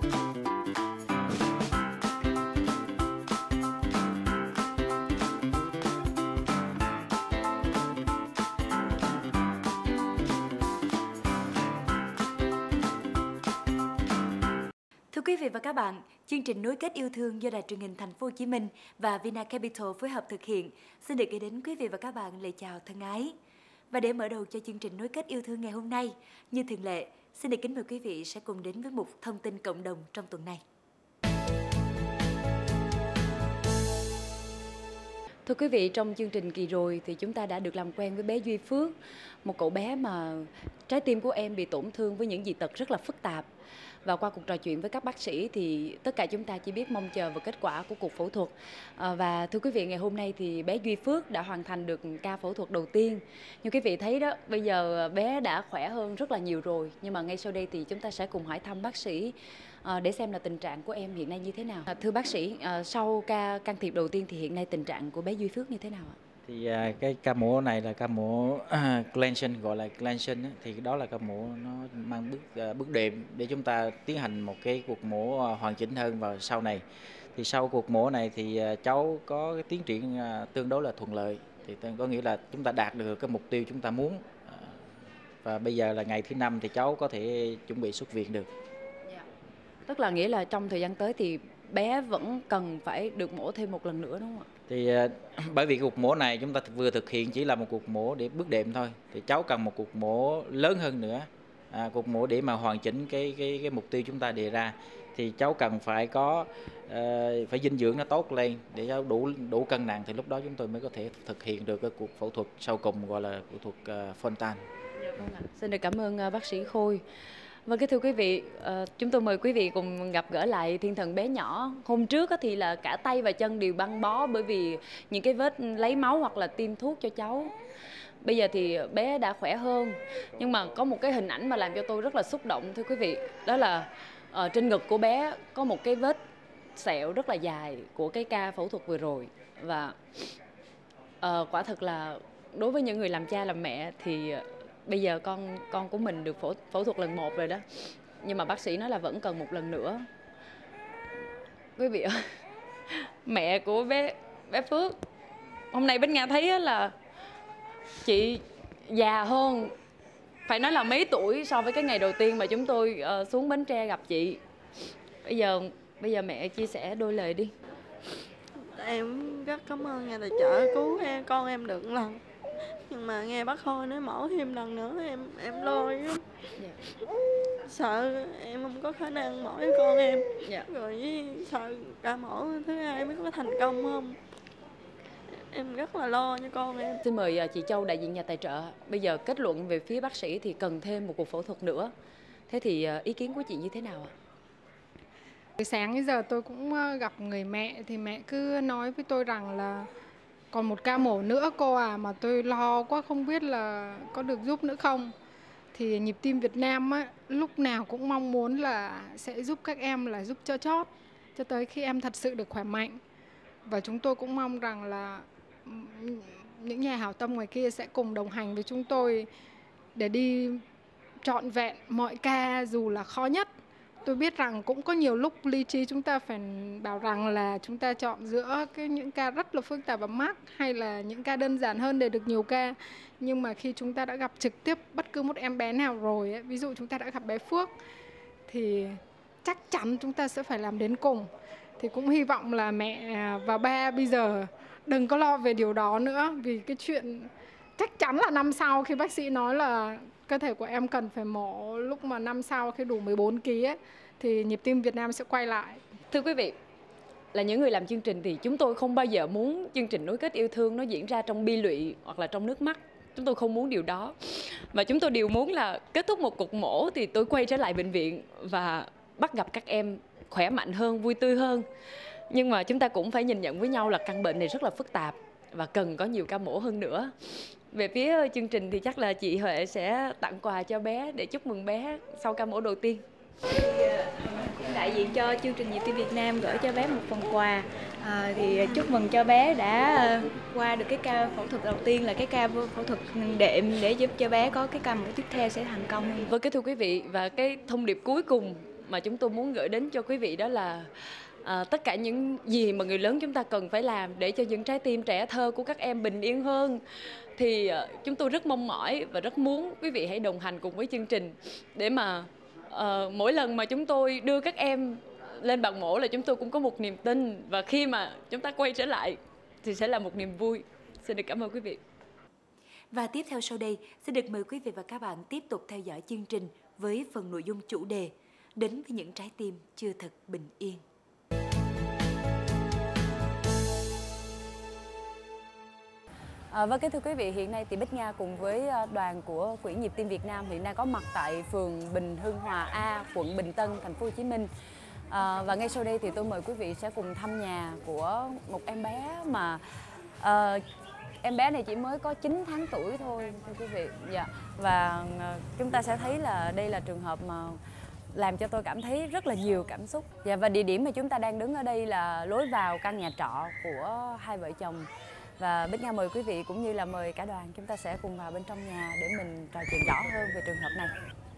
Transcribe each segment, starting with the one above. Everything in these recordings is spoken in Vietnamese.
Thưa quý vị và các bạn, chương trình Nối kết yêu thương do Đài Truyền hình Thành phố Hồ Chí Minh và Vinacapital phối hợp thực hiện xin được gửi đến quý vị và các bạn lời chào thân ái. Và để mở đầu cho chương trình Nối kết yêu thương ngày hôm nay, như thường lệ, xin được kính mời quý vị sẽ cùng đến với mục thông tin cộng đồng trong tuần này. Thưa quý vị, trong chương trình kỳ rồi thì chúng ta đã được làm quen với bé Duy Phước, một cậu bé mà trái tim của em bị tổn thương với những dị tật rất là phức tạp. Và qua cuộc trò chuyện với các bác sĩ thì tất cả chúng ta chỉ biết mong chờ vào kết quả của cuộc phẫu thuật. Và thưa quý vị, ngày hôm nay thì bé Duy Phước đã hoàn thành được ca phẫu thuật đầu tiên. Như quý vị thấy đó, bây giờ bé đã khỏe hơn rất là nhiều rồi. Nhưng mà ngay sau đây thì chúng ta sẽ cùng hỏi thăm bác sĩ để xem là tình trạng của em hiện nay như thế nào. Thưa bác sĩ, sau ca can thiệp đầu tiên thì hiện nay tình trạng của bé Duy Phước như thế nào ạ? Thì cái ca mổ này là ca mổ cleansing, gọi là cleansing thì đó là ca mổ nó mang bước đệm để chúng ta tiến hành một cái cuộc mổ hoàn chỉnh hơn vào sau này. Thì sau cuộc mổ này thì cháu có cái tiến triển tương đối là thuận lợi, thì có nghĩa là chúng ta đạt được cái mục tiêu chúng ta muốn. Và bây giờ là ngày thứ 5 thì cháu có thể chuẩn bị xuất viện được. Tức là nghĩa là trong thời gian tới thì bé vẫn cần phải được mổ thêm một lần nữa đúng không ạ? Thì bởi vì cuộc mổ này chúng ta vừa thực hiện chỉ là một cuộc mổ để bước đệm thôi, thì cháu cần một cuộc mổ lớn hơn nữa, cuộc mổ để mà hoàn chỉnh cái mục tiêu chúng ta đề ra. Thì cháu cần phải có phải dinh dưỡng nó tốt lên để cháu đủ cân nặng, thì lúc đó chúng tôi mới có thể thực hiện được cái cuộc phẫu thuật sau cùng, gọi là phẫu thuật Fontan. Xin được cảm ơn bác sĩ Khôi. Vâng, thưa quý vị, chúng tôi mời quý vị cùng gặp gỡ lại thiên thần bé nhỏ. Hôm trước thì là cả tay và chân đều băng bó bởi vì những cái vết lấy máu hoặc là tiêm thuốc cho cháu. Bây giờ thì bé đã khỏe hơn. Nhưng mà có một cái hình ảnh mà làm cho tôi rất là xúc động thưa quý vị. Đó là trên ngực của bé có một cái vết sẹo rất là dài của cái ca phẫu thuật vừa rồi. Và quả thật là đối với những người làm cha làm mẹ thì bây giờ con của mình được phẫu thuật lần 1 rồi đó. Nhưng mà bác sĩ nói là vẫn cần một lần nữa. Quý vị ơi, mẹ của bé Phước, hôm nay Bích Nga thấy là chị già hơn, phải nói là mấy tuổi so với cái ngày đầu tiên mà chúng tôi xuống Bến Tre gặp chị. Bây giờ mẹ chia sẻ đôi lời đi. Em rất cảm ơn nhà tài trợ cứu con em được một lần. Nhưng mà nghe bác Khôi nói mổ thêm lần nữa em lo lắm. Sợ em không có khả năng mổ với con em. Rồi sợ ca mổ thứ hai mới có thành công không. Em rất là lo cho con em. Xin mời chị Châu, đại diện nhà tài trợ. Bây giờ kết luận về phía bác sĩ thì cần thêm một cuộc phẫu thuật nữa. Thế thì ý kiến của chị như thế nào ạ? Sáng đến giờ tôi cũng gặp người mẹ thì mẹ cứ nói với tôi rằng là còn một ca mổ nữa cô à, mà tôi lo quá không biết là có được giúp nữa không. Thì Nhịp Tim Việt Nam á, lúc nào cũng mong muốn là sẽ giúp các em là giúp cho chót cho tới khi em thật sự được khỏe mạnh. Và chúng tôi cũng mong rằng là những nhà hảo tâm ngoài kia sẽ cùng đồng hành với chúng tôi để đi trọn vẹn mọi ca dù là khó nhất. Tôi biết rằng cũng có nhiều lúc lý trí chúng ta phải bảo rằng là chúng ta chọn giữa những ca rất là phức tạp và mắc hay là những ca đơn giản hơn để được nhiều ca. Nhưng mà khi chúng ta đã gặp trực tiếp bất cứ một em bé nào rồi ấy, ví dụ chúng ta đã gặp bé Phước thì chắc chắn chúng ta sẽ phải làm đến cùng. Thì cũng hy vọng là mẹ và ba bây giờ đừng có lo về điều đó nữa. Vì cái chuyện chắc chắn là năm sau khi bác sĩ nói là cơ thể của em cần phải mổ lúc mà năm sau khi đủ 14 kg ấy, thì Nhịp Tim Việt Nam sẽ quay lại. Thưa quý vị, là những người làm chương trình thì chúng tôi không bao giờ muốn chương trình Nối kết yêu thương nó diễn ra trong bi lụy hoặc là trong nước mắt. Chúng tôi không muốn điều đó. Và chúng tôi đều muốn là kết thúc một cuộc mổ thì tôi quay trở lại bệnh viện và bắt gặp các em khỏe mạnh hơn, vui tươi hơn. Nhưng mà chúng ta cũng phải nhìn nhận với nhau là căn bệnh này rất là phức tạp và cần có nhiều ca mổ hơn nữa. Về phía chương trình thì chắc là chị Huệ sẽ tặng quà cho bé để chúc mừng bé sau ca mổ đầu tiên. Đại diện cho chương trình Nhịp Tim Việt Nam gửi cho bé một phần quà thì chúc mừng cho bé đã qua được cái ca phẫu thuật đầu tiên là cái ca phẫu thuật đệm để giúp cho bé có cái ca mổ tiếp theo sẽ thành công. Vâng, thưa quý vị, và cái thông điệp cuối cùng mà chúng tôi muốn gửi đến cho quý vị đó là tất cả những gì mà người lớn chúng ta cần phải làm để cho những trái tim trẻ thơ của các em bình yên hơn. Thì chúng tôi rất mong mỏi và rất muốn quý vị hãy đồng hành cùng với chương trình để mà mỗi lần mà chúng tôi đưa các em lên bàn mổ là chúng tôi cũng có một niềm tin, và khi mà chúng ta quay trở lại thì sẽ là một niềm vui. Xin được cảm ơn quý vị. Và tiếp theo sau đây, xin được mời quý vị và các bạn tiếp tục theo dõi chương trình với phần nội dung chủ đề Đến với những trái tim chưa thật bình yên. Vâng, kính thưa quý vị, hiện nay thì Bích Nga cùng với đoàn của Quỹ Nhịp Tim Việt Nam hiện đang có mặt tại phường Bình Hưng Hòa A, quận Bình Tân, thành phố Hồ Chí Minh. Và ngay sau đây thì tôi mời quý vị sẽ cùng thăm nhà của một em bé mà em bé này chỉ mới có 9 tháng tuổi thôi, thưa quý vị. Dạ. Và chúng ta sẽ thấy là đây là trường hợp mà làm cho tôi cảm thấy rất là nhiều cảm xúc. Dạ, và địa điểm mà chúng ta đang đứng ở đây là lối vào căn nhà trọ của hai vợ chồng. Và Bích Nga mời quý vị cũng như là mời cả đoàn chúng ta sẽ cùng vào bên trong nhà để mình trò chuyện rõ hơn về trường hợp này.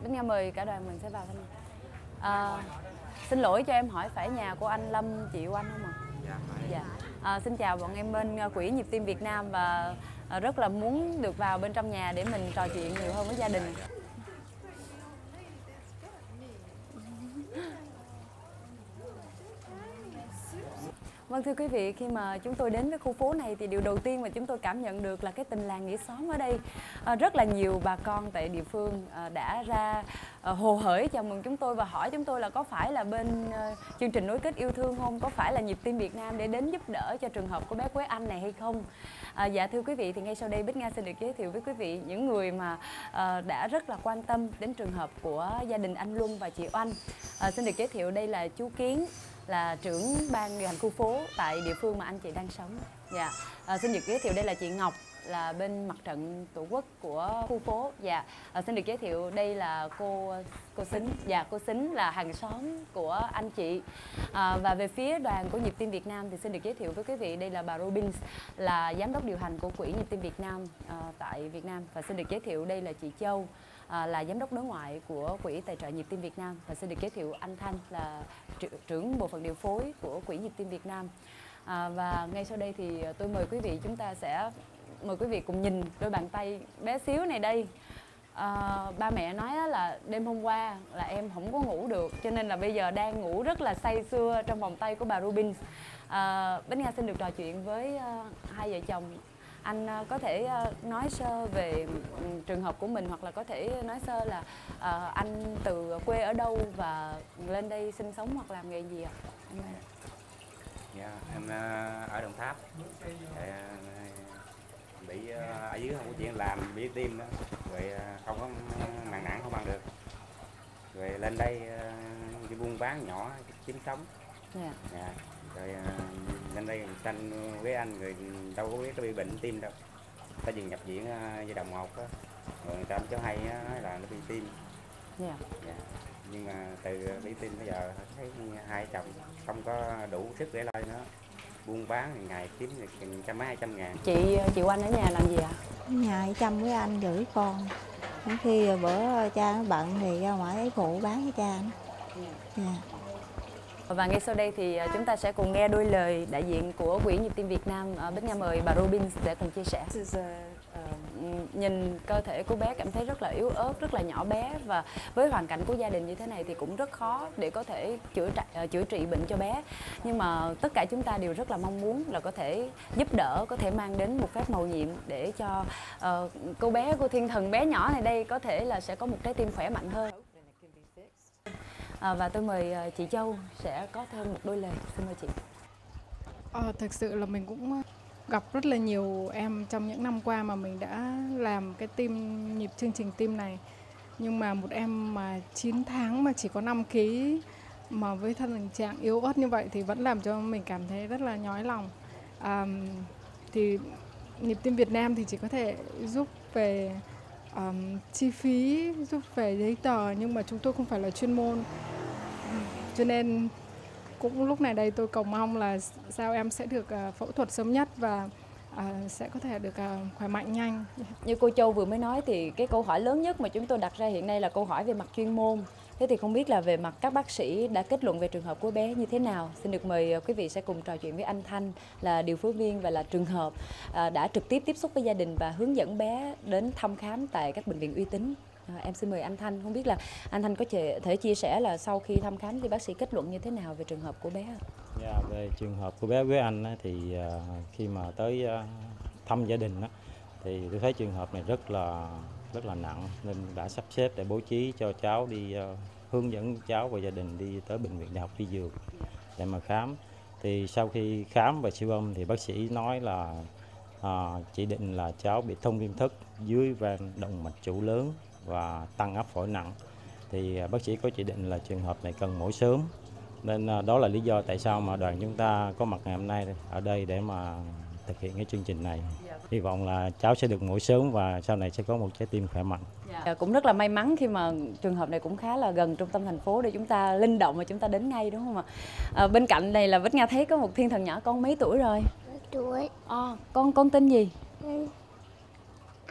Bích Nga mời cả đoàn mình sẽ vào thăm. Xin lỗi cho em hỏi phải nhà của anh Lâm, chị Oanh không ạ? Dạ. Xin chào bọn em bên Quỹ Nhịp Tim Việt Nam và rất là muốn được vào bên trong nhà để mình trò chuyện nhiều hơn với gia đình. Vâng, thưa quý vị, khi mà chúng tôi đến với khu phố này thì điều đầu tiên mà chúng tôi cảm nhận được là cái tình làng nghĩa xóm ở đây. Rất là nhiều bà con tại địa phương đã ra hồ hởi chào mừng chúng tôi và hỏi chúng tôi là có phải là bên chương trình nối kết yêu thương không? Có phải là Nhịp Tim Việt Nam để đến giúp đỡ cho trường hợp của bé Quế Anh này hay không? Dạ thưa quý vị, thì ngay sau đây Bích Nga xin được giới thiệu với quý vị những người mà đã rất là quan tâm đến trường hợp của gia đình anh Luân và chị Oanh. Xin được giới thiệu đây là chú Kiến, là trưởng ban điều hành khu phố tại địa phương mà anh chị đang sống. Dạ. Xin được giới thiệu đây là chị Ngọc, là bên mặt trận tổ quốc của khu phố. Dạ. Xin được giới thiệu đây là cô Sính. Dạ, cô Sính là hàng xóm của anh chị. Và về phía đoàn của Nhịp Tim Việt Nam thì xin được giới thiệu với quý vị đây là bà Robin, là giám đốc điều hành của Quỹ Nhịp Tim Việt Nam tại Việt Nam. Và xin được giới thiệu đây là chị Châu, là giám đốc đối ngoại của Quỹ Tài trợ Nhịp Tim Việt Nam. Và xin được giới thiệu anh Thanh, là trưởng bộ phận điều phối của Quỹ Nhịp Tim Việt Nam. Và ngay sau đây thì tôi mời quý vị, chúng ta sẽ mời quý vị cùng nhìn đôi bàn tay bé xíu này đây. Ba mẹ nói là đêm hôm qua là em không có ngủ được, cho nên là bây giờ đang ngủ rất là say sưa trong vòng tay của bà Robin. Bích Nga xin được trò chuyện với hai vợ chồng. Anh có thể nói sơ về trường hợp của mình, hoặc là có thể nói sơ là anh từ quê ở đâu và lên đây sinh sống hoặc làm nghề gì ạ? Dạ, em ở Đồng Tháp. Bị ở dưới không có chuyện làm, bị tim đó, rồi không có màng nặng, không ăn được, rồi lên đây đi buôn bán nhỏ kiếm sống. Dạ. Rồi lên đây tranh với anh, rồi đâu có biết nó bị bệnh tim đâu, ta dừng nhập viện giai đoạn 1 đó, rồi người ta cho hay nói là nó bị tim. Dạ. Nhưng mà từ bị tim bây giờ thấy hai chồng không có đủ sức để lo nữa, buôn bán ngày kiếm được trăm mấy 200 ngàn. Chị Oanh ở nhà làm gì ạ? Nhà chăm với anh giữ con. Đến khi bữa cha nó bận thì ra ngoài ấy phụ bán với cha nó. Yeah. Và ngay sau đây thì chúng ta sẽ cùng nghe đôi lời đại diện của Quỹ Nhịp Tim Việt Nam. Bích Nga mời bà Robin để cùng chia sẻ. Nhìn cơ thể của bé cảm thấy rất là yếu ớt, rất là nhỏ bé, và với hoàn cảnh của gia đình như thế này thì cũng rất khó để có thể chữa trị bệnh cho bé. Nhưng mà tất cả chúng ta đều rất là mong muốn là có thể giúp đỡ, có thể mang đến một phép mầu nhiệm để cho cô bé, cô thiên thần bé nhỏ này đây có thể là sẽ có một trái tim khỏe mạnh hơn. Và tôi mời chị Châu sẽ có thêm một đôi lời. Xin mời chị. Thực sự là mình cũng gặp rất là nhiều em trong những năm qua mà mình đã làm cái chương trình tim này. Nhưng mà một em mà 9 tháng mà chỉ có 5 kg mà với thân trạng yếu ớt như vậy thì vẫn làm cho mình cảm thấy rất là nhói lòng. Thì Nhịp Tim Việt Nam thì chỉ có thể giúp về chi phí, giúp về giấy tờ, nhưng mà chúng tôi không phải là chuyên môn. Cho nên cũng lúc này đây tôi cầu mong là sao em sẽ được phẫu thuật sớm nhất và sẽ có thể được khỏe mạnh nhanh. Như cô Châu vừa mới nói thì cái câu hỏi lớn nhất mà chúng tôi đặt ra hiện nay là câu hỏi về mặt chuyên môn. Thế thì không biết là về mặt các bác sĩ đã kết luận về trường hợp của bé như thế nào? Xin được mời quý vị sẽ cùng trò chuyện với anh Thanh là điều phối viên và là trường hợp đã trực tiếp tiếp xúc với gia đình và hướng dẫn bé đến thăm khám tại các bệnh viện uy tín. Em xin mời anh Thanh, không biết là anh Thanh có thể chia sẻ là sau khi thăm khám thì bác sĩ kết luận như thế nào về trường hợp của bé? Về trường hợp của bé Quế Anh thì khi mà tới thăm gia đình thì tôi thấy trường hợp này rất là nặng, nên đã sắp xếp để bố trí cho cháu đi, hướng dẫn cháu và gia đình đi tới bệnh viện Đại học Y Dược để mà khám. Thì sau khi khám và siêu âm thì bác sĩ nói là chỉ định là cháu bị thông viêm thất dưới van động mạch chủ lớn và tăng áp phổi nặng. Thì bác sĩ có chỉ định là trường hợp này cần mổ sớm, nên đó là lý do tại sao mà đoàn chúng ta có mặt ngày hôm nay ở đây để mà thực hiện cái chương trình này. Hy vọng là cháu sẽ được mổ sớm và sau này sẽ có một trái tim khỏe mạnh. Cũng rất là may mắn khi mà trường hợp này cũng khá là gần trung tâm thành phố để chúng ta linh động và chúng ta đến ngay, đúng không ạ? Bên cạnh này là Bích Nga thấy có một thiên thần nhỏ, con mấy tuổi rồi? 1 tuổi. Con tên gì?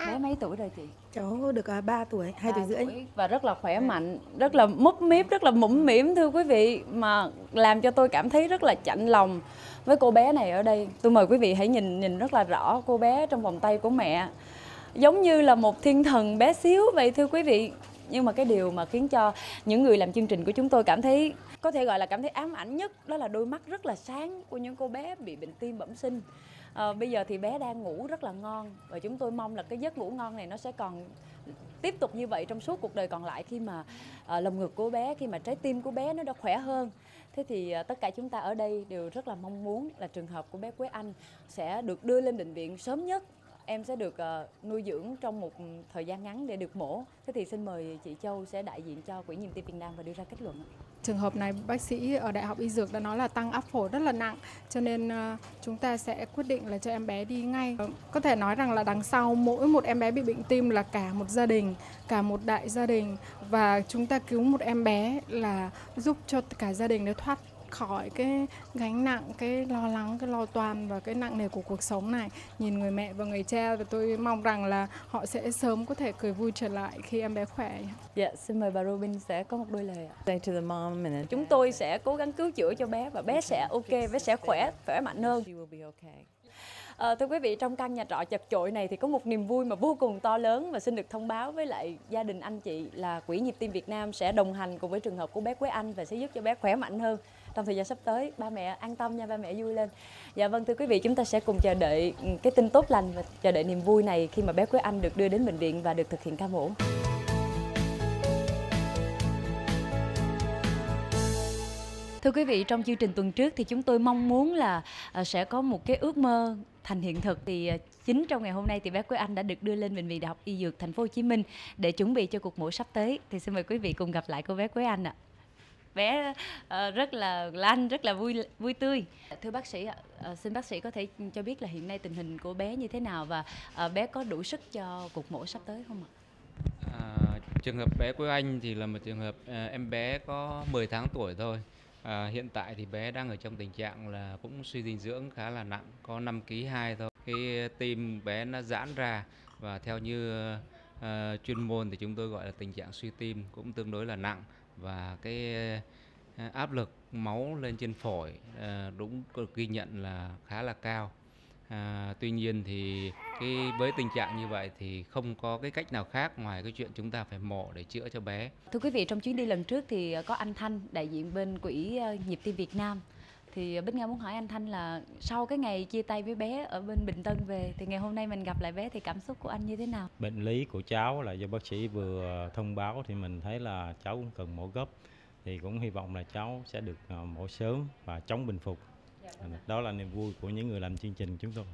Bé mấy tuổi rồi chị? Cháu được 3 tuổi, 2 tuổi rưỡi. Và rất là khỏe mạnh, rất là múp míp, rất là mũm mĩm thưa quý vị, mà làm cho tôi cảm thấy rất là chạnh lòng với cô bé này ở đây. Tôi mời quý vị hãy nhìn rất là rõ cô bé trong vòng tay của mẹ, giống như là một thiên thần bé xíu vậy thưa quý vị. Nhưng mà cái điều mà khiến cho những người làm chương trình của chúng tôi cảm thấy, có thể gọi là cảm thấy ám ảnh nhất, đó là đôi mắt rất là sáng của những cô bé bị bệnh tim bẩm sinh. Bây giờ thì bé đang ngủ rất là ngon và chúng tôi mong là cái giấc ngủ ngon này nó sẽ còn tiếp tục như vậy trong suốt cuộc đời còn lại, khi mà lồng ngực của bé, khi mà trái tim của bé nó đã khỏe hơn. Thế thì tất cả chúng ta ở đây đều rất là mong muốn là trường hợp của bé Quế Anh sẽ được đưa lên bệnh viện sớm nhất. Em sẽ được nuôi dưỡng trong một thời gian ngắn để được mổ. Thế thì xin mời chị Châu sẽ đại diện cho Quỹ Niềm Tin Việt Nam và đưa ra kết luận. Trường hợp này bác sĩ ở Đại học Y Dược đã nói là tăng áp phổi rất là nặng, cho nên chúng ta sẽ quyết định là cho em bé đi ngay. Có thể nói rằng là đằng sau mỗi một em bé bị bệnh tim là cả một gia đình, cả một đại gia đình, và chúng ta cứu một em bé là giúp cho cả gia đình để thoát khỏi cái gánh nặng, cái lo lắng, cái lo toan và cái nặng nề của cuộc sống này. Nhìn người mẹ và người cha và tôi mong rằng là họ sẽ sớm có thể cười vui trở lại khi em bé khỏe. Dạ, xin mời bà Robin sẽ có một đôi lời ạ. Chúng tôi sẽ cố gắng cứu chữa cho bé và bé sẽ ok, bé sẽ khỏe mạnh hơn. Thưa quý vị, trong căn nhà trọ chật chội này thì có một niềm vui mà vô cùng to lớn, và xin được thông báo với lại gia đình anh chị là Quỹ Nhịp Tim Việt Nam sẽ đồng hành cùng với trường hợp của bé Quế Anh và sẽ giúp cho bé khỏe mạnh hơn trong thời gian sắp tới. Ba mẹ an tâm nha, ba mẹ vui lên. Dạ vâng, thưa quý vị, chúng ta sẽ cùng chờ đợi cái tin tốt lành và chờ đợi niềm vui này khi mà bé Quế Anh được đưa đến bệnh viện và được thực hiện ca mổ. Thưa quý vị, trong chương trình tuần trước thì chúng tôi mong muốn là sẽ có một cái ước mơ thành hiện thực, thì chính trong ngày hôm nay thì bé Quế Anh đã được đưa lên bệnh viện Đại học Y Dược Thành phố Hồ Chí Minh để chuẩn bị cho cuộc mổ sắp tới. Thì xin mời quý vị cùng gặp lại cô bé Quế Anh ạ. Bé rất là lanh, rất là vui tươi. Thưa bác sĩ ạ, xin bác sĩ có thể cho biết là hiện nay tình hình của bé như thế nào và bé có đủ sức cho cuộc mổ sắp tới không ạ? Trường hợp bé Quế Anh thì là một trường hợp em bé có 10 tháng tuổi thôi. Hiện tại thì bé đang ở trong tình trạng là cũng suy dinh dưỡng khá là nặng, có 5,2 kg thôi. Cái tim bé nó giãn ra và theo như chuyên môn thì chúng tôi gọi là tình trạng suy tim cũng tương đối là nặng, và cái áp lực máu lên trên phổi đúng được ghi nhận là khá là cao. Tuy nhiên thì với tình trạng như vậy thì không có cái cách nào khác ngoài cái chuyện chúng ta phải mổ để chữa cho bé. Thưa quý vị, trong chuyến đi lần trước thì có anh Thanh đại diện bên Quỹ Nhịp Tim Việt Nam. Thì Bích Nga muốn hỏi anh Thanh là sau cái ngày chia tay với bé ở bên Bình Tân về thì ngày hôm nay mình gặp lại bé thì cảm xúc của anh như thế nào? Bệnh lý của cháu là do bác sĩ vừa thông báo thì mình thấy là cháu cũng cần mổ gấp. Thì cũng hy vọng là cháu sẽ được mổ sớm và chóng bình phục. Đó là niềm vui của những người làm chương trình chúng tôi.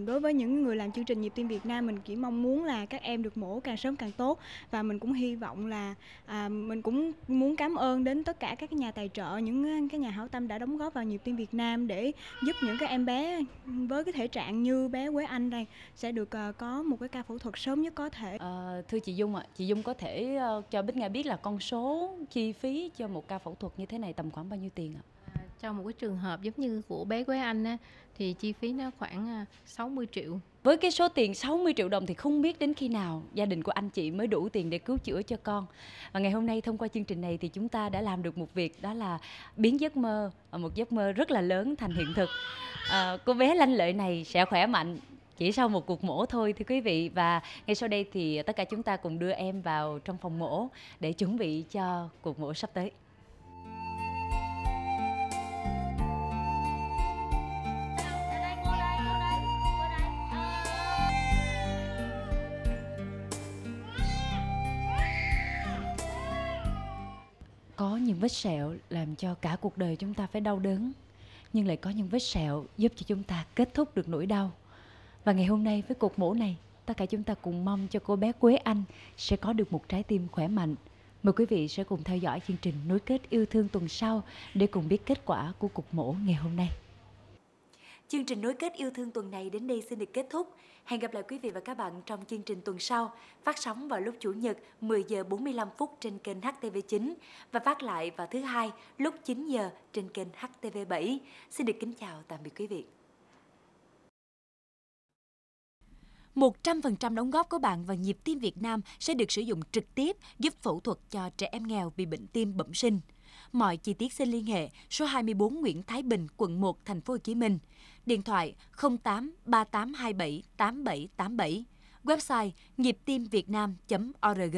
Đối với những người làm chương trình Nhịp Tim Việt Nam, mình chỉ mong muốn là các em được mổ càng sớm càng tốt, và mình cũng hy vọng là mình cũng muốn cảm ơn đến tất cả các nhà tài trợ, những cái nhà hảo tâm đã đóng góp vào Nhịp Tim Việt Nam để giúp những cái em bé với cái thể trạng như bé Quế Anh đây sẽ được có một cái ca phẫu thuật sớm nhất có thể. Thưa chị Dung ạ, chị Dung có thể cho Bích Nga biết là con số chi phí cho một ca phẫu thuật như thế này tầm khoảng bao nhiêu tiền ạ? cho một cái trường hợp giống như của bé Quế Anh á, thì chi phí nó khoảng 60 triệu. Với cái số tiền 60 triệu đồng thì không biết đến khi nào gia đình của anh chị mới đủ tiền để cứu chữa cho con. Và ngày hôm nay thông qua chương trình này thì chúng ta đã làm được một việc, đó là biến giấc mơ, một giấc mơ rất là lớn thành hiện thực. Cô bé lanh lợi này sẽ khỏe mạnh chỉ sau một cuộc mổ thôi thưa quý vị. Và ngay sau đây thì tất cả chúng ta cùng đưa em vào trong phòng mổ để chuẩn bị cho cuộc mổ sắp tới. Có những vết sẹo làm cho cả cuộc đời chúng ta phải đau đớn, nhưng lại có những vết sẹo giúp cho chúng ta kết thúc được nỗi đau. Và ngày hôm nay với cuộc mổ này, tất cả chúng ta cùng mong cho cô bé Quế Anh sẽ có được một trái tim khỏe mạnh. Mời quý vị sẽ cùng theo dõi chương trình Nối kết yêu thương tuần sau để cùng biết kết quả của cuộc mổ ngày hôm nay. Chương trình Nối kết yêu thương tuần này đến đây xin được kết thúc. Hẹn gặp lại quý vị và các bạn trong chương trình tuần sau, phát sóng vào lúc Chủ nhật 10 giờ 45 phút trên kênh HTV9 và phát lại vào thứ Hai lúc 9 giờ trên kênh HTV7. Xin được kính chào tạm biệt quý vị. 100% đóng góp của bạn vào Nhịp tim Việt Nam sẽ được sử dụng trực tiếp giúp phẫu thuật cho trẻ em nghèo bị bệnh tim bẩm sinh. Mọi chi tiết xin liên hệ số 24 Nguyễn Thái Bình, quận 1, thành phố Hồ Chí Minh. Điện thoại 08 3827 8787. Website nhịp tim việt nam.org.